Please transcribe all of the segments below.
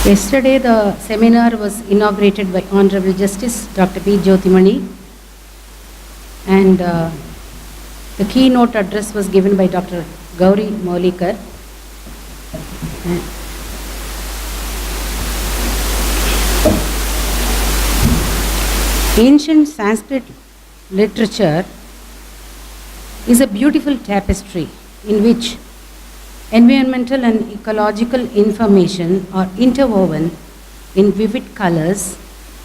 Yesterday, the seminar was inaugurated by Honorable Justice Dr. P. Jyothimani, and the keynote address was given by Dr. Gauri Maulikar. Ancient Sanskrit literature is a beautiful tapestry in which environmental and ecological information are interwoven in vivid colors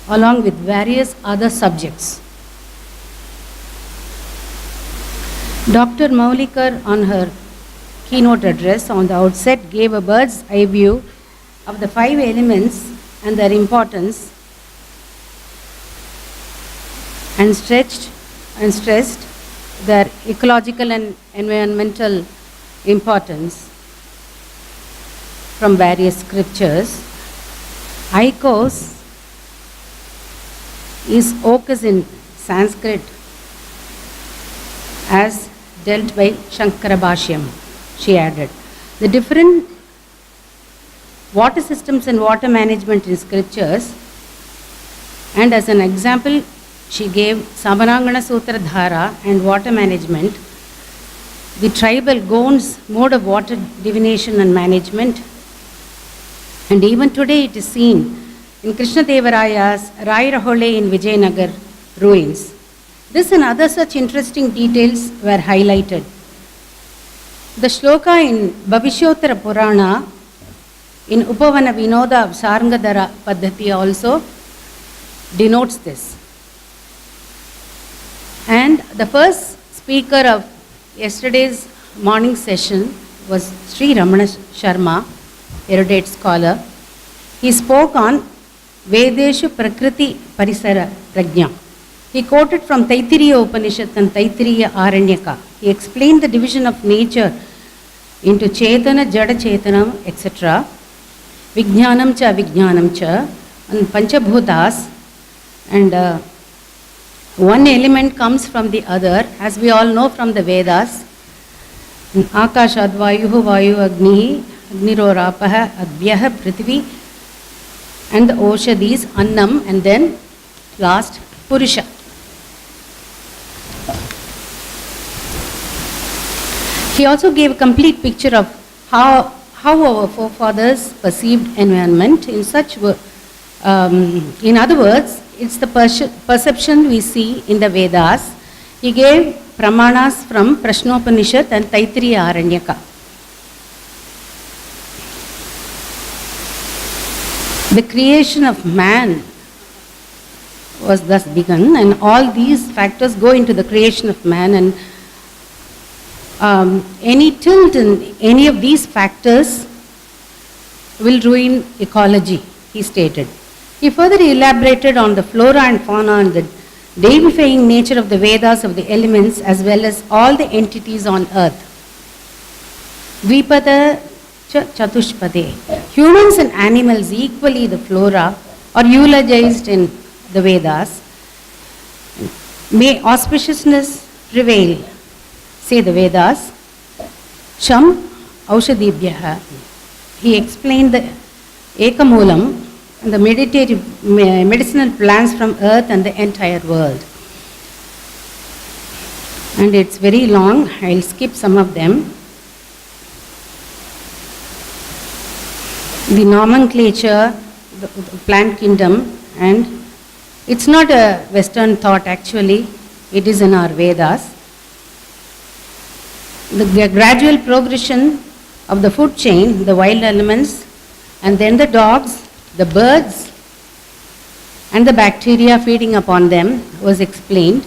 along with various other subjects. Dr. Maulikar, on her keynote address on the outset, gave a bird's eye view of the 5 elements and their importance, and stressed their ecological and environmental importance from various scriptures. Aikos is okas in Sanskrit as dealt by Shankara Bhashyam, she added. The different water systems and water management in scriptures, and as an example she gave Samanangana Sutra Dhara and water management, the tribal Gonds mode of water divination and management, and even today it is seen in Krishna Devaraya's Rai Rahole in Vijayanagar ruins. This and other such interesting details were highlighted. The shloka in Bhavishyotara Purana in Upavana Vinoda of Sarangadhara Paddhati also denotes this. And the first speaker of yesterday's morning session was Sri Ramana Sharma, erudite scholar. He spoke on Vedeshu Prakriti Parisara Prajna. He quoted from Taittiriya Upanishad and Taittiriya Aranyaka. He explained the division of nature into Chetana, Jada Chetanam, etc., Vijnanam cha Vijnanam cha, and Panchabhutas, and one element comes from the other, as we all know from the Vedas. Akashad Vayuhu Vayu Agnihi, Agniro Rapaha, Advyaha Prithvi, and the Oshadis, Annam, and then last Purusha. He also gave a complete picture of how our forefathers perceived environment in such, in other words, it's the perception we see in the Vedas. He gave pramanas from Prashnopanishad and Taittiriya Aranyaka. The creation of man was thus begun, and all these factors go into the creation of man, and any tilt in any of these factors will ruin ecology, he stated. He further elaborated on the flora and fauna and the deifying nature of the Vedas of the elements as well as all the entities on earth. Dvipada Chatushpade. Humans and animals, equally the flora, are eulogized in the Vedas. May auspiciousness prevail, say the Vedas. Sham Aushadibhyaha. He explained the Ekamulam, and the medicinal plants from earth and the entire world. And it's very long, I'll skip some of them. The nomenclature, the plant kingdom, and it's not a Western thought actually, it is in our Vedas. The gradual progression of the food chain, the wild elements, and then the dogs, the birds, and the bacteria feeding upon them was explained.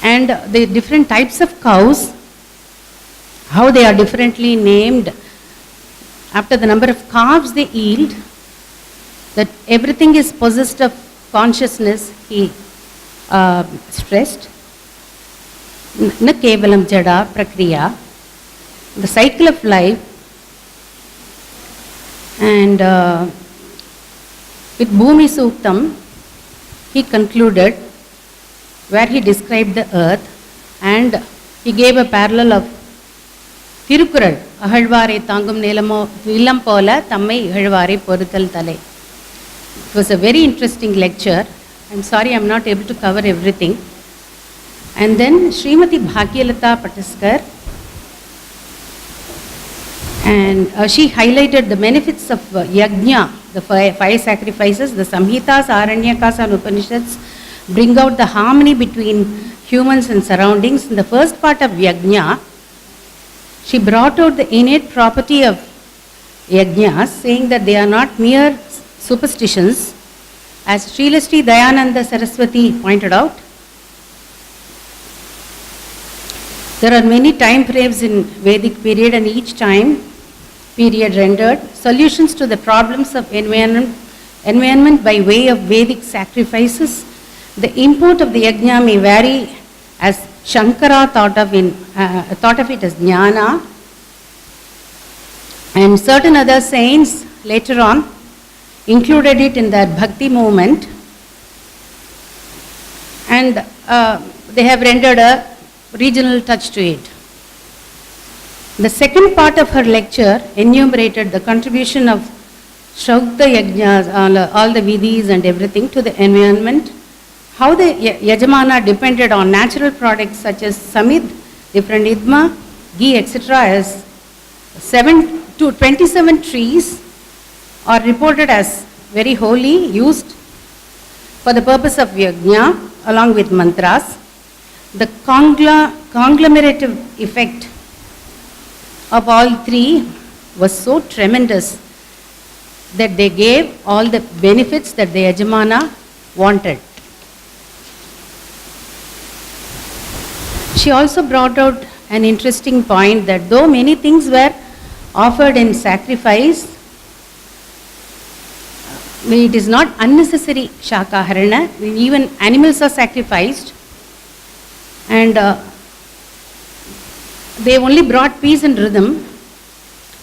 And the different types of cows, how they are differently named after the number of calves they yield, that everything is possessed of consciousness, he stressed. Na kevalam jada prakriya, the cycle of life. And with Bhumi Suktam, he concluded where he described the earth, and he gave a parallel of Tirukural, Ahalvare Tangum Nilam Pola, Tamai Ihalvare Porutal Tale. It was a very interesting lecture. I'm sorry I'm not able to cover everything. And then Srimati Bhagyalata Patiskar, and she highlighted the benefits of yajna, the five sacrifices. The Samhitas, Aranyakas and Upanishads bring out the harmony between humans and surroundings. In the first part of yajna, she brought out the innate property of yajnas, saying that they are not mere superstitions. As Srila Sri Dayananda Saraswati pointed out, there are many time frames in Vedic period, and each time period rendered solutions to the problems of environment by way of Vedic sacrifices. The import of the yajna may vary, as Shankara thought of it as jnana, and certain other saints later on included it in their bhakti movement, and they have rendered a regional touch to it. The second part of her lecture enumerated the contribution of Shaukta Yajnas, all the vidhis and everything to the environment, how the Yajamana depended on natural products such as samid, different idma, ghee, etc. as 7 to 27 trees are reported as very holy, used for the purpose of yajna along with mantras. The conglomerative effect of all three was so tremendous that they gave all the benefits that the Yajamana wanted. She also brought out an interesting point that though many things were offered in sacrifice, it is not unnecessary shakaharana. Even animals are sacrificed, and they only brought peace and rhythm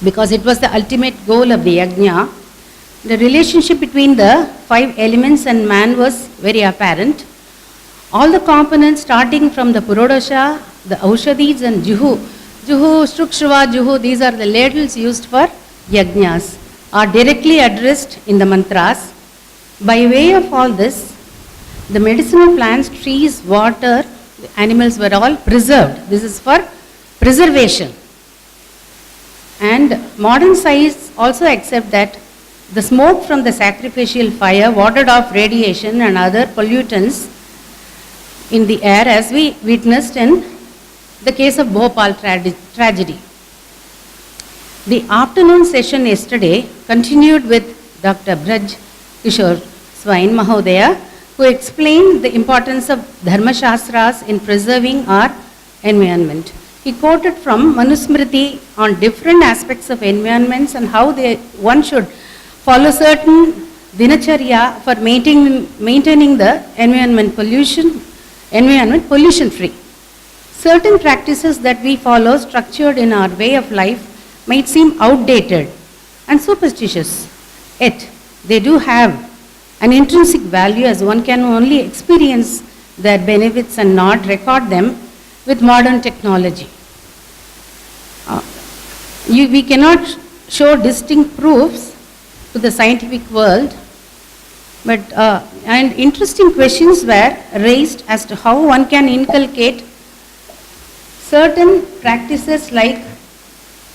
because it was the ultimate goal of the yajna. The relationship between the five elements and man was very apparent. All the components starting from the Purodasha, the Aushadhis and Juhu, Strukshva, Juhu, these are the ladles used for yajnas, are directly addressed in the mantras. By way of all this, the medicinal plants, trees, water, animals were all preserved. This is for preservation. And modern science also accept that the smoke from the sacrificial fire warded off radiation and other pollutants in the air, as we witnessed in the case of Bhopal tragedy. The afternoon session yesterday continued with Dr. Braj Kishore Swain Mahodaya, who explained the importance of Dharma Shastras in preserving our environment. He quoted from Manusmriti on different aspects of environments and how one should follow certain dinacharya for maintaining the environment pollution free. Certain practices that we follow structured in our way of life might seem outdated and superstitious, yet they do have an intrinsic value, as one can only experience their benefits and not record them with modern technology. We cannot show distinct proofs to the scientific world, but and interesting questions were raised as to how one can inculcate certain practices like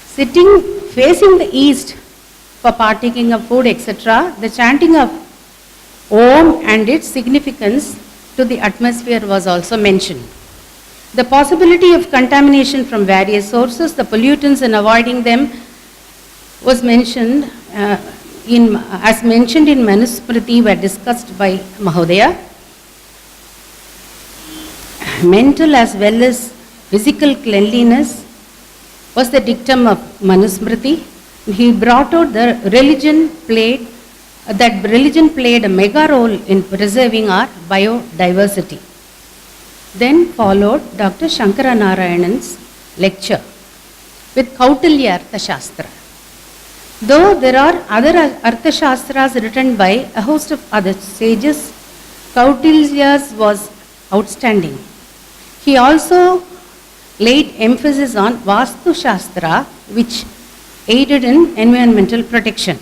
sitting facing the east for partaking of food, etc. The chanting of Om and its significance to the atmosphere was also mentioned. The possibility of contamination from various sources, the pollutants and avoiding them was mentioned as mentioned in Manusmriti were discussed by Mahodaya. Mental as well as physical cleanliness was the dictum of Manusmriti. He brought out that religion played a mega role in preserving our biodiversity. Then followed Dr. Shankara Narayanan's lecture with Kautilya Arthashastra. Though there are other Arthashastras written by a host of other sages, Kautilya's was outstanding. He also laid emphasis on Vastu Shastra, which aided in environmental protection.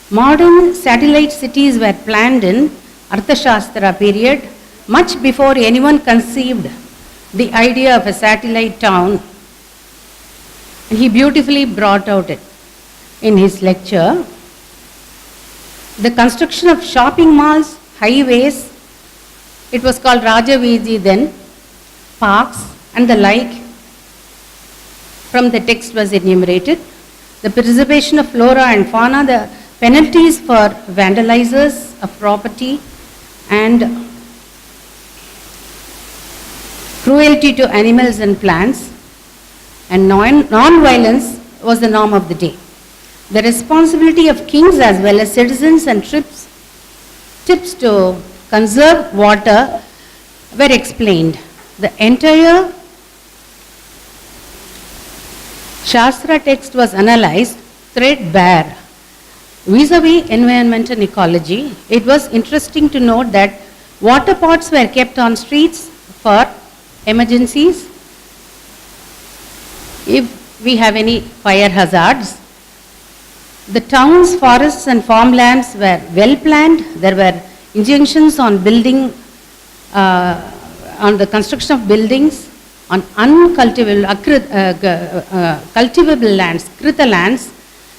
Modern satellite cities were planned in Arthashastra period, much before anyone conceived the idea of a satellite town. And he beautifully brought out it in his lecture. The construction of shopping malls, highways, it was called Rajaveedi then, parks and the like from the text was enumerated. The preservation of flora and fauna, the penalties for vandalizers of property and cruelty to animals and plants, and non-violence was the norm of the day. The responsibility of kings as well as citizens and tips to conserve water were explained. The entire Shastra text was analyzed threadbare vis-a-vis environment and ecology. It was interesting to note that water pots were kept on streets for emergencies. If we have any fire hazards, the towns, forests and farmlands were well planned. There were injunctions on building, on the construction of buildings on uncultivable, cultivable lands, krita lands,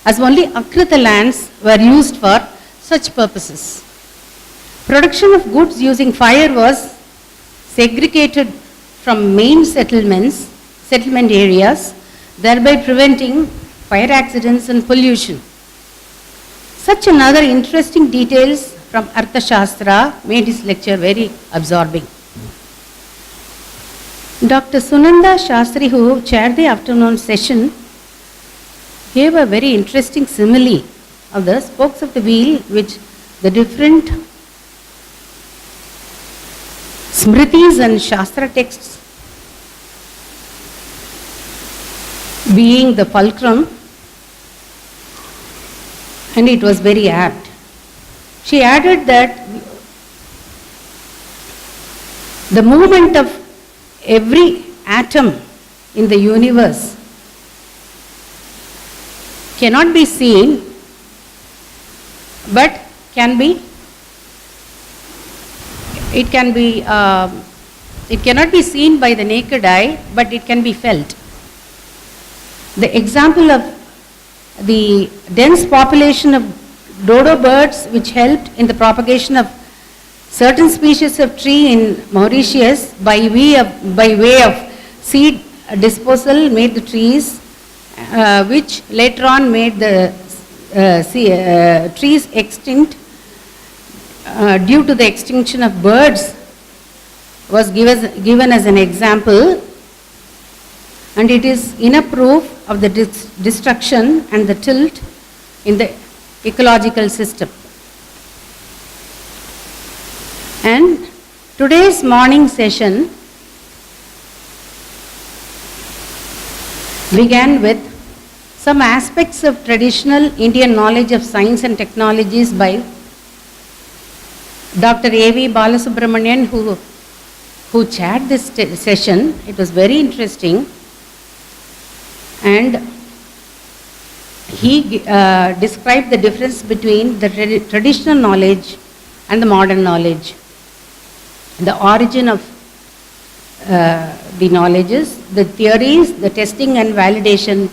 as only akrita lands were used for such purposes. Production of goods using fire was segregated from main settlement areas, thereby preventing fire accidents and pollution. Such another interesting details from Arthashastra made his lecture very absorbing. Dr. Sunanda Shastri, who chaired the afternoon session, gave a very interesting simile of the spokes of the wheel, which the different smritis and Shastra texts being the fulcrum, and it was very apt. She added that the movement of every atom in the universe cannot be seen, but it cannot be seen by the naked eye, but it can be felt. The example of the dense population of dodo birds, which helped in the propagation of certain species of tree in Mauritius by way of seed disposal, made the trees, which later on made the trees extinct due to the extinction of birds, was given as an example, and it is in a proof of the destruction and the tilt in the ecological system. And today's morning session began with some aspects of traditional Indian knowledge of science and technologies by Dr. A.V. Balasubramanian, who chaired this session. It was very interesting, and he described the difference between the traditional knowledge and the modern knowledge, the origin of the knowledges, the theories, the testing and validation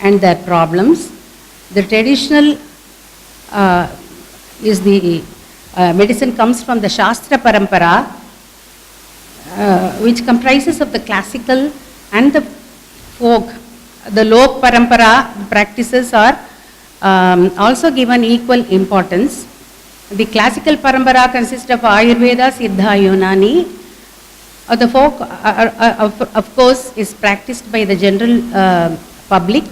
and their problems. The traditional is the medicine comes from the Shastra Parampara, which comprises of the classical and the folk. The Lok Parampara practices are also given equal importance. The classical Parampara consists of Ayurveda, Siddha, Yunani. The folk, of course, is practiced by the general public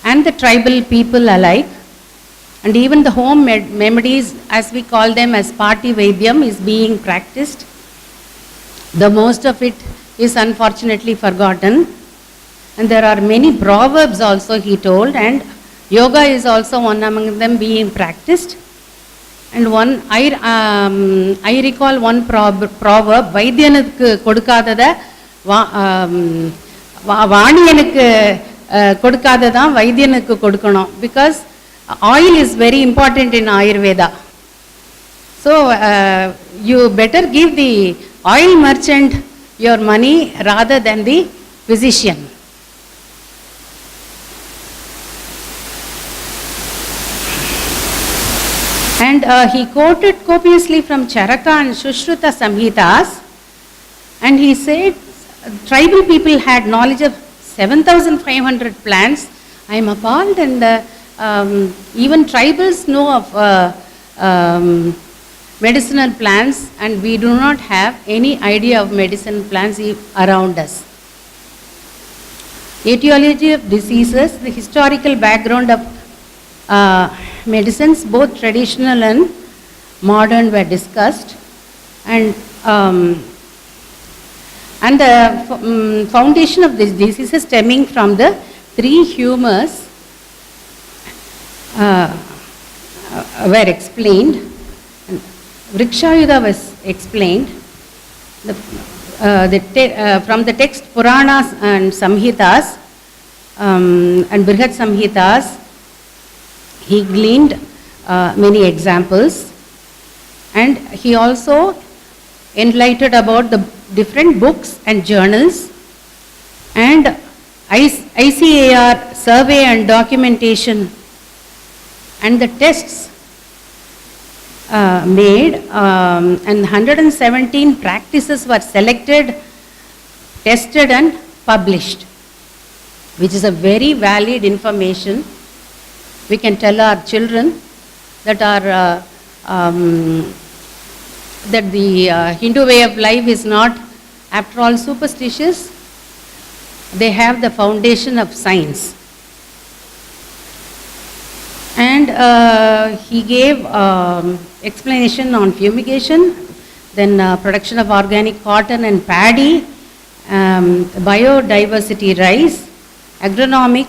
and the tribal people alike. And even the home remedies, as we call them as Party Vaidyam, is being practiced. The most of it is unfortunately forgotten. And there are many proverbs also, he told, and yoga is also one among them being practiced. And I recall one proverb, வைத்தியனுக்கு கொடுக்காதத வாணியனுக்கு கொடுக்காததான் வைத்தியனுக்கு கொடுக்கணும், because oil is very important in Ayurveda. So you better give the oil merchant your money rather than the physician. And he quoted copiously from Charaka and Sushruta Samhitas, and he said tribal people had knowledge of 7,500 plants. I am appalled, and even tribals know of medicinal plants, and we do not have any idea of medicinal plants around us. Etiology of diseases, the historical background of medicines, both traditional and modern, were discussed, and the foundation of this disease is stemming from the three humors were explained. Vrikshayudha was explained. From the text Puranas and Samhitas and Brihad Samhitas, he gleaned many examples, and he also enlightened about the different books and journals and ICAR survey and documentation and the tests made, and 117 practices were selected, tested and published, which is a very valid information. We can tell our children that that the Hindu way of life is not after all superstitious. They have the foundation of science. And he gave explanation on fumigation, then production of organic cotton and paddy, biodiversity rice, agronomic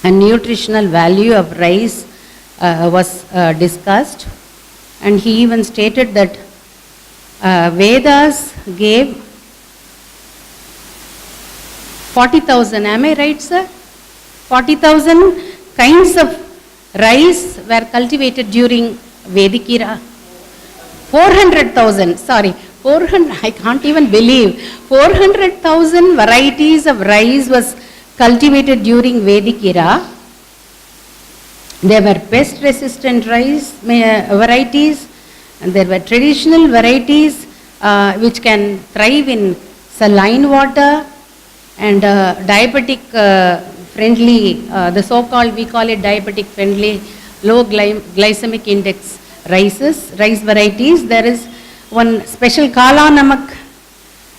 and nutritional value of rice was discussed, and he even stated that Vedas gave 40,000, am I right, sir? 40,000 kinds of rice were cultivated during Vedic era. 400,000, sorry, 400, I can't even believe, 400,000 varieties of rice was cultivated during Vedic era. There were pest resistant rice varieties, and there were traditional varieties which can thrive in saline water, and diabetic friendly, the so-called, we call it diabetic friendly, low glycemic index rice varieties. There is one special Kala Namak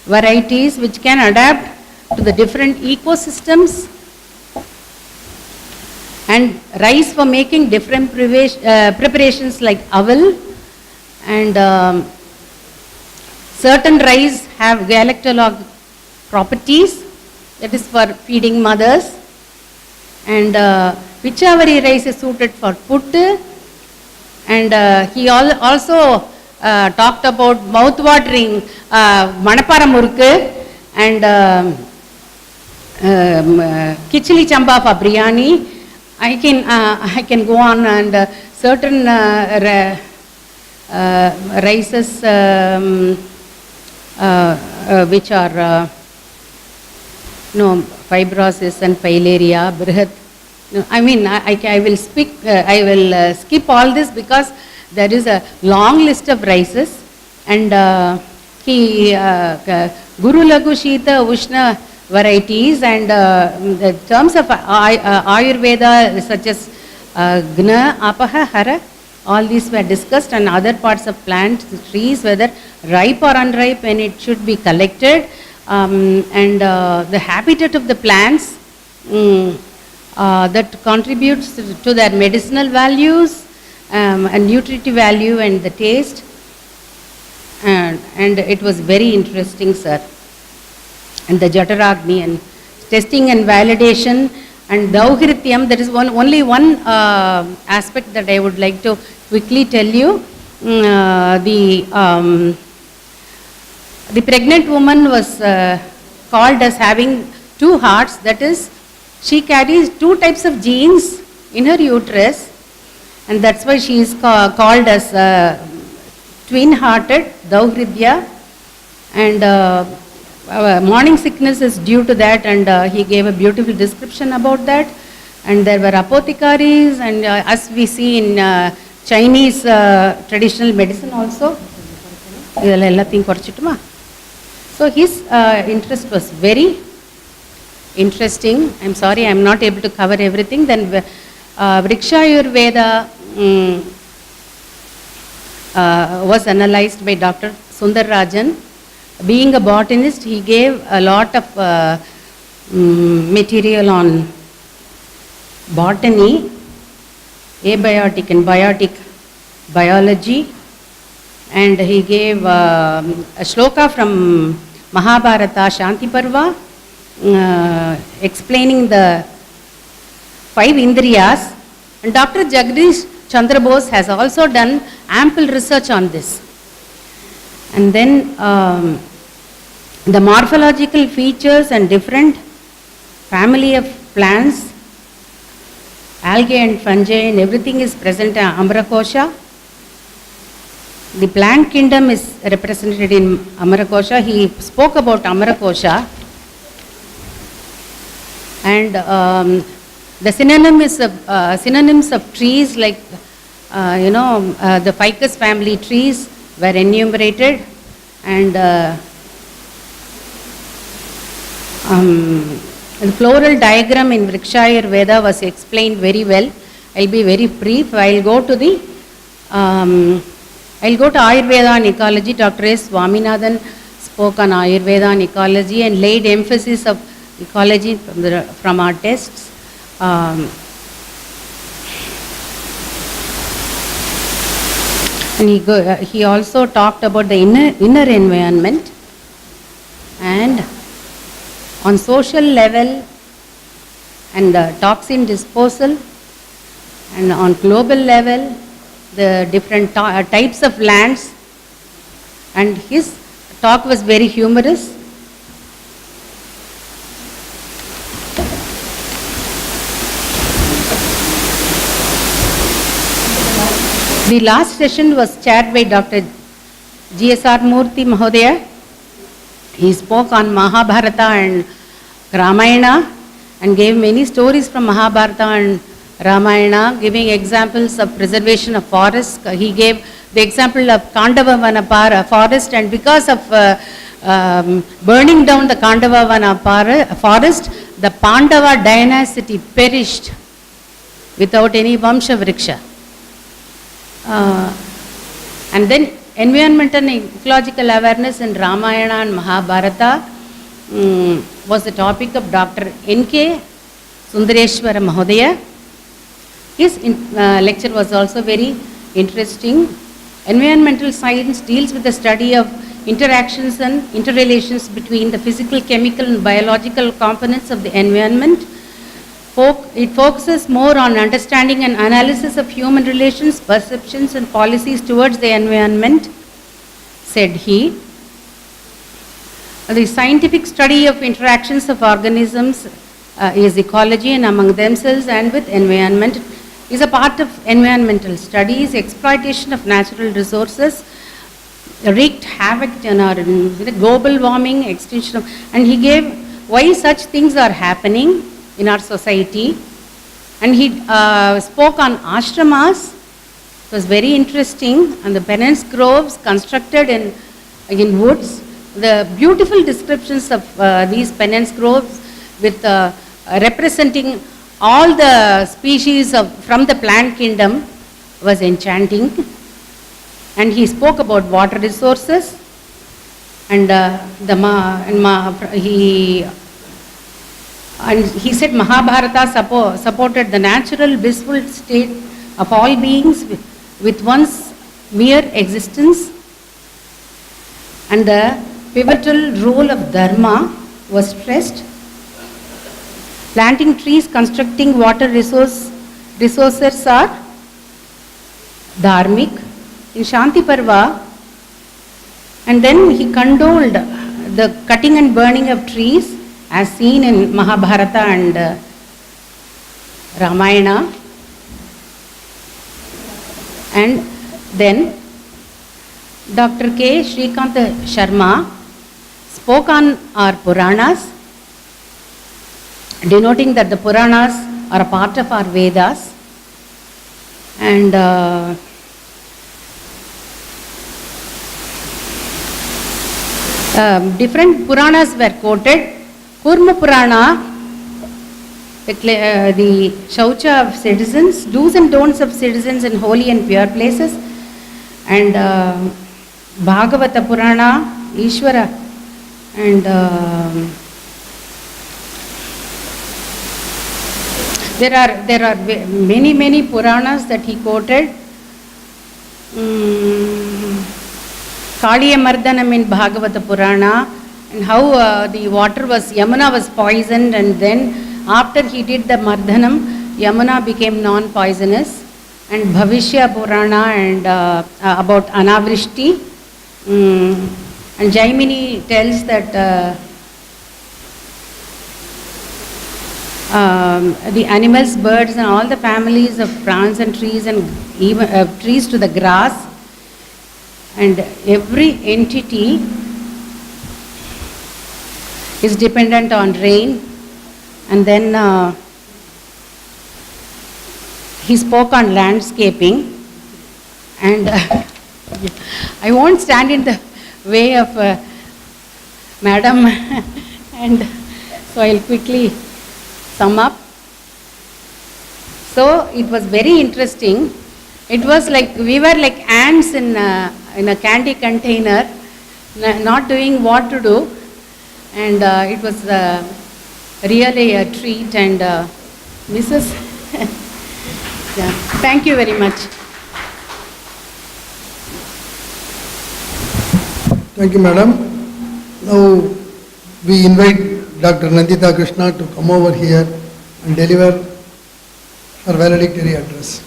varieties which can adapt to the different ecosystems, and rice for making different preparations like aval, and certain rice have galactolog properties, that is for feeding mothers, and Pichavari rice is suited for puttu, and he also talked about mouth-watering Manapara Murukku and Kichili Chamba for biryani. I can go on, and certain rices which are fibrosis and filaria, Brihat. I mean, I will skip all this because there is a long list of rices, and Guru Lagu Shita Ushna varieties, and the terms of Ayurveda such as Gna, Apaha, Hara, all these were discussed, and other parts of plants, trees, whether ripe or unripe, when it should be collected, and the habitat of the plants that contributes to their medicinal values and nutritive value and the taste, and it was very interesting, sir. And the Jataragni and testing and validation and Dauhrityam, there is only one aspect that I would like to quickly tell you. The pregnant woman was called as having two hearts, that is, she carries two types of genes in her uterus, and that's why she is called as twin-hearted, Dauhridya, and morning sickness is due to that, and he gave a beautiful description about that. And there were apothecaries, and as we see in Chinese traditional medicine also. So his interest was very interesting. I'm sorry, I'm not able to cover everything. Then Vriksha Ayurveda was analyzed by Dr. Sundar Rajan. Being a botanist, he gave a lot of material on botany, abiotic and biotic biology, and he gave a shloka from Mahabharata, Shanti Parva, explaining the 5 indriyas. And Dr. Jagdish Chandra Bose has also done ample research on this. And then the morphological features and different family of plants, algae and fungi and everything is present in Amarakosha. The plant kingdom is represented in Amarakosha. He spoke about Amarakosha, and the synonyms of trees like the ficus family trees were enumerated, and the floral diagram in Vriksha Ayurveda was explained very well. I'll be very brief. I'll go to Ayurveda and ecology. Dr. S. Swaminathan spoke on Ayurveda and ecology and laid emphasis of ecology from our texts. And he also talked about the inner environment, and on social level and toxin disposal, and on global level the different types of lands, and his talk was very humorous. The last session was chaired by Dr. G.S.R. Murthy Mahodaya. He spoke on Mahabharata and Ramayana and gave many stories from Mahabharata and Ramayana, giving examples of preservation of forests. He gave the example of Kandavavana forest, and because of burning down the Kandavavana forest, the Pandava dynasty perished without any Vamsha Vriksha. And then environmental and ecological awareness in Ramayana and Mahabharata was the topic of Dr. N.K. Sundareshwara Mahodaya. His lecture was also very interesting. Environmental science deals with the study of interactions and interrelations between the physical, chemical and biological components of the environment. It focuses more on understanding and analysis of human relations, perceptions and policies towards the environment, said he. The scientific study of interactions of organisms is ecology, and among themselves and with environment is a part of environmental studies. Exploitation of natural resources wreaked havoc on our global warming, extinction of, and he gave why such things are happening in our society, and he spoke on ashramas. It was very interesting, and the penance groves constructed in woods. The beautiful descriptions of these penance groves with representing all the species from the plant kingdom was enchanting. And he spoke about water resources, and he said Mahabharata supported the natural blissful state of all beings with one's mere existence, and the pivotal role of dharma was stressed. Planting trees, constructing water resources are dharmic in Shanti Parva, and then he condoled the cutting and burning of trees as seen in Mahabharata and Ramayana. And then Dr. K. Shrikant Sharma spoke on our Puranas, denoting that the Puranas are a part of our Vedas, and different Puranas were quoted. Kurma Purana, the Shaucha of citizens, do's and don'ts of citizens in holy and pure places, and Bhagavata Purana, Ishvara, and there are many Puranas that he quoted. Kaliya Mardhanam in Bhagavata Purana, and how the water was, Yamuna was poisoned, and then after he did the Mardhanam, Yamuna became non-poisonous. And Bhavishya Purana and about Anavrishti. And Jaimini tells that the animals, birds and all the families of plants and trees, and even trees to the grass, and every entity is dependent on rain. And then he spoke on landscaping, and I won't stand in the way of Madam, and so I'll quickly sum up. So it was very interesting. It was like we were like ants in a candy container, not doing what to do, and it was really a treat. And Mrs. Yeah, thank you very much. Thank you, madam. Now we invite Dr. Nandita Krishna to come over here and deliver her valedictory address.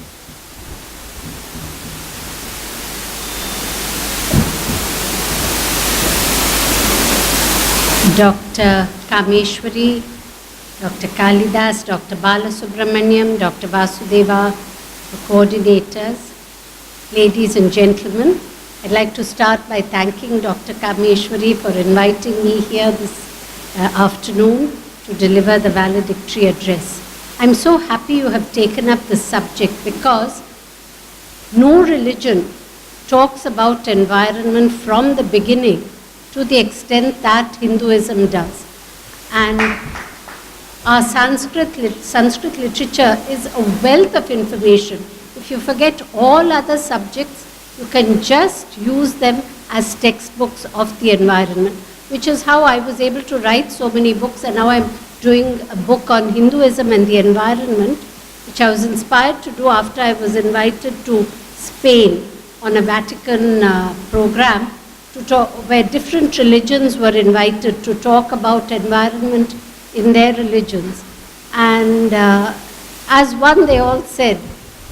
Dr. Kameshwari, Dr. Kalidas, Dr. Balasubramaniam, Dr. Vasudeva, the coordinators, ladies and gentlemen, I'd like to start by thanking Dr. Kameshwari for inviting me here this afternoon to deliver the valedictory address. I'm so happy you have taken up this subject because no religion talks about environment from the beginning to the extent that Hinduism does. And our Sanskrit literature is a wealth of information. If you forget all other subjects, you can just use them as textbooks of the environment, which is how I was able to write so many books, and now I'm doing a book on Hinduism and the environment, which I was inspired to do after I was invited to Spain on a Vatican program to talk, where different religions were invited to talk about environment in their religions. And as one, they all said,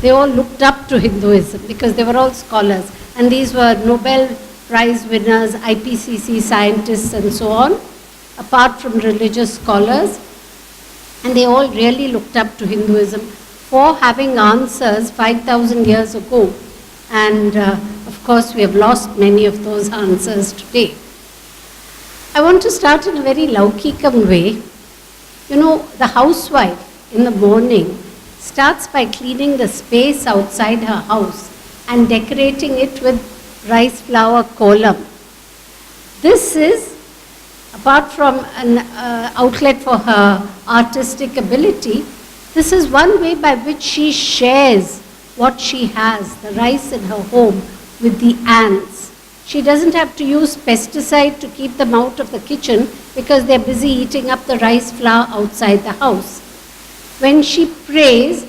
they all looked up to Hinduism because they were all scholars. And these were Nobel Prize winners, IPCC scientists and so on, apart from religious scholars. And they all really looked up to Hinduism for having answers 5,000 years ago. And of course, we have lost many of those answers today. I want to start in a very laukikam way. You know, the housewife in the morning starts by cleaning the space outside her house and decorating it with rice flour kolam. This is, apart from an outlet for her artistic ability, this is one way by which she shares what she has, the rice in her home, with the ants. She doesn't have to use pesticide to keep them out of the kitchen because they're busy eating up the rice flour outside the house. When she prays,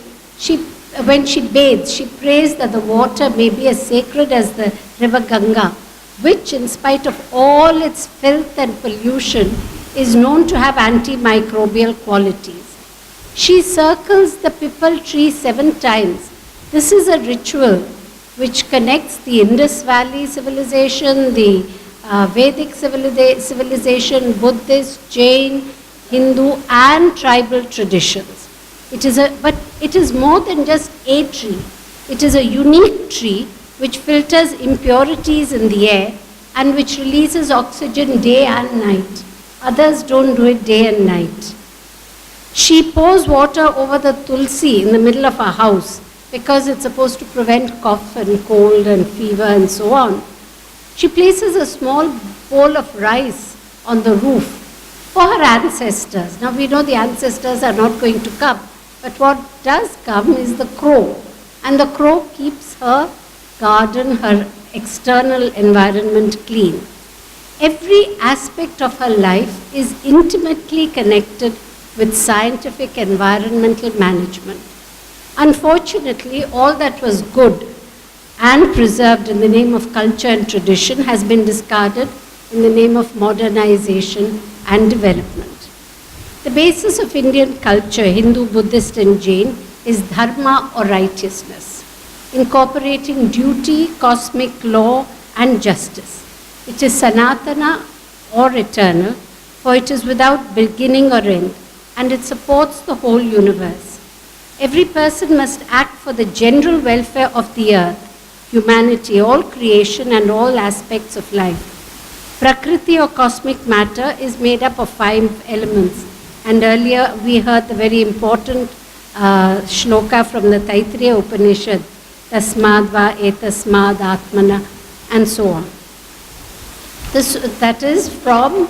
when she bathes, she prays that the water may be as sacred as the river Ganga, which in spite of all its filth and pollution is known to have antimicrobial qualities. She circles the pipal tree 7 times. This is a ritual which connects the Indus Valley civilization, the Vedic civilization, Buddhist, Jain, Hindu, and tribal traditions. But it is more than just a tree. It is a unique tree which filters impurities in the air and which releases oxygen day and night. Others don't do it day and night. She pours water over the tulsi in the middle of her house because it's supposed to prevent cough and cold and fever and so on. She places a small bowl of rice on the roof for her ancestors. Now we know the ancestors are not going to come, but what does come is the crow. And the crow keeps her garden, her external environment clean. Every aspect of her life is intimately connected with scientific environmental management. Unfortunately, all that was good and preserved in the name of culture and tradition has been discarded in the name of modernization and development. The basis of Indian culture, Hindu, Buddhist, and Jain, is dharma or righteousness, incorporating duty, cosmic law, and justice. It is sanatana or eternal, for it is without beginning or end, and it supports the whole universe. Every person must act for the general welfare of the earth, humanity, all creation, and all aspects of life. Prakriti or cosmic matter is made up of 5 elements, and earlier we heard the very important shloka from the Taittiriya Upanishad, Tasmadva etasmad atmana, and so on. That is from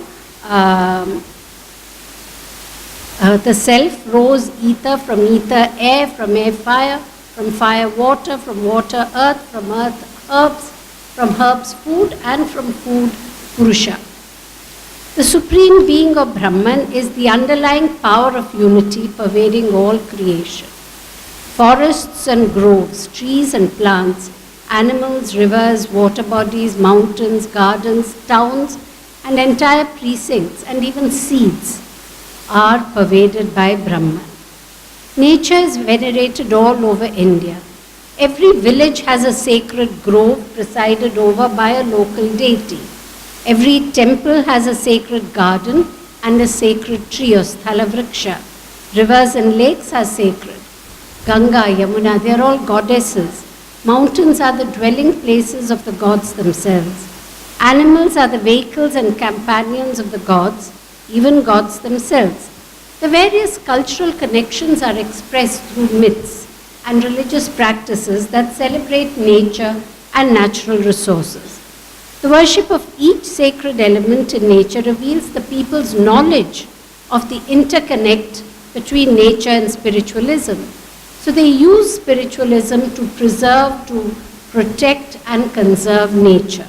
the self rose ether, from ether air, from air fire, from fire water, from water earth, from earth herbs, from herbs food, and from food Purusha. The supreme being of Brahman is the underlying power of unity pervading all creation. Forests and groves, trees and plants, animals, rivers, water bodies, mountains, gardens, towns, and entire precincts, and even seeds are pervaded by Brahman. Nature is venerated all over India. Every village has a sacred grove presided over by a local deity. Every temple has a sacred garden and a sacred tree or sthalavriksha. Rivers and lakes are sacred. Ganga, Yamuna, they are all goddesses. Mountains are the dwelling places of the gods themselves. Animals are the vehicles and companions of the gods, even gods themselves. The various cultural connections are expressed through myths and religious practices that celebrate nature and natural resources. The worship of each sacred element in nature reveals the people's knowledge of the interconnect between nature and spiritualism. So they use spiritualism to preserve, to protect, and conserve nature.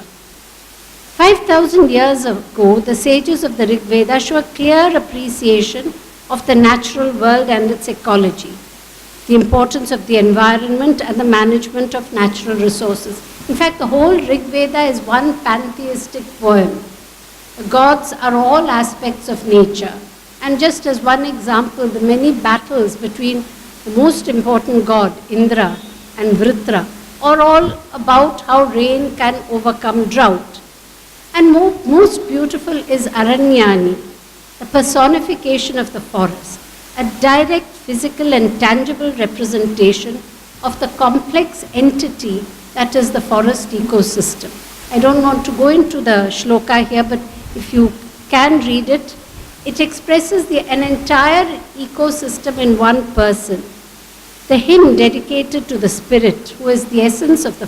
5,000 years ago, the sages of the Rig Veda show a clear appreciation of the natural world and its ecology, the importance of the environment and the management of natural resources. In fact, the whole Rig Veda is one pantheistic poem. The gods are all aspects of nature. And just as one example, the many battles between the most important god, Indra, and Vritra, are all about how rain can overcome drought. And most beautiful is Aranyani, the personification of the forest, a direct physical and tangible representation of the complex entity that is the forest ecosystem. I don't want to go into the shloka here, but if you can read it, it expresses an entire ecosystem in one person. The hymn dedicated to the spirit, who is the essence of the